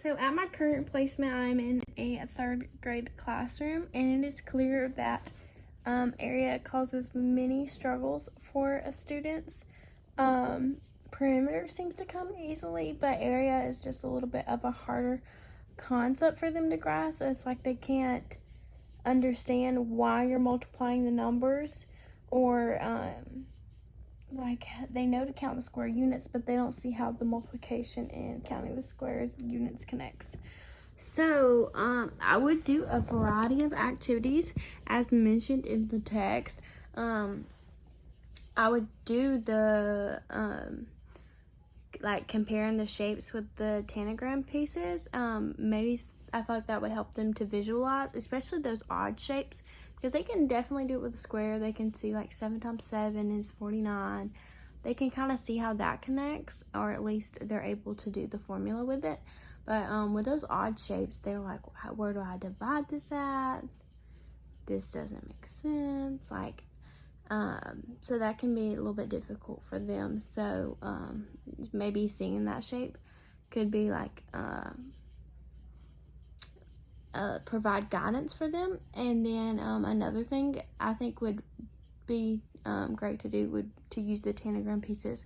So at my current placement, I'm in a third grade classroom, and it is clear that area causes many struggles for students. Perimeter seems to come easily, but area is just a little bit of a harder concept for them to grasp. It's like they can't understand why you're multiplying the numbers, or like they know to count the square units, but they don't see how the multiplication and counting the squares units connects. So I would do a variety of activities as mentioned in the text. I would do the like comparing the shapes with the tanagram pieces. Maybe I feel like that would help them to visualize, especially those odd shapes, because they can definitely do it with a square. They can see like 7 times 7 is 49. They can kind of see how that connects, or at least they're able to do the formula with it. But with those odd shapes, they're like, where do I divide this at? This doesn't make sense. Like, so that can be a little bit difficult for them. So maybe seeing that shape could be like provide guidance for them. And then another thing I think would be great to do would to use the tanagram pieces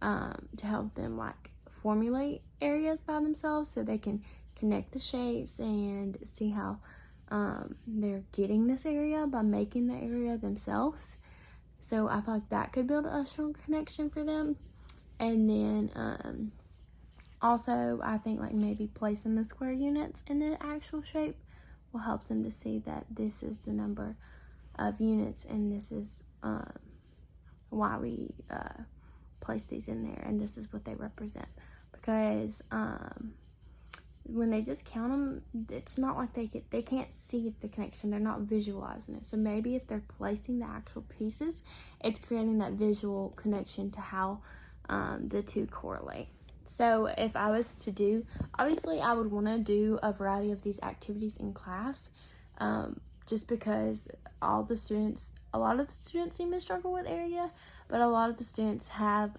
to help them like formulate areas by themselves, so they can connect the shapes and see how they're getting this area by making the area themselves. So I feel like that could build a strong connection for them. And then also I think like maybe placing the square units in the actual shape will help them to see that this is the number of units, and this is why we place these in there, and this is what they represent. Because when they just count them, it's not like they can't see the connection. They're not visualizing it. So maybe if they're placing the actual pieces, it's creating that visual connection to how the two correlate. So if I was to do, obviously I would want to do a variety of these activities in class, just because a lot of the students seem to struggle with area, but a lot of the students have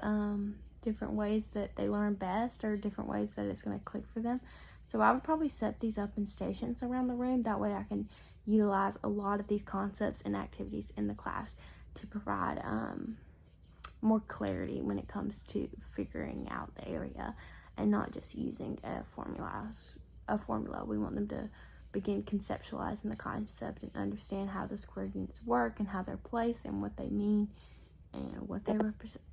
different ways that they learn best, or different ways that it's going to click for them. So I would probably set these up in stations around the room. That way I can utilize a lot of these concepts and activities in the class to provide more clarity when it comes to figuring out the area, and not just using a formula. We want them to begin conceptualizing the concept and understand how the square units work and how they're placed and what they mean and what they represent.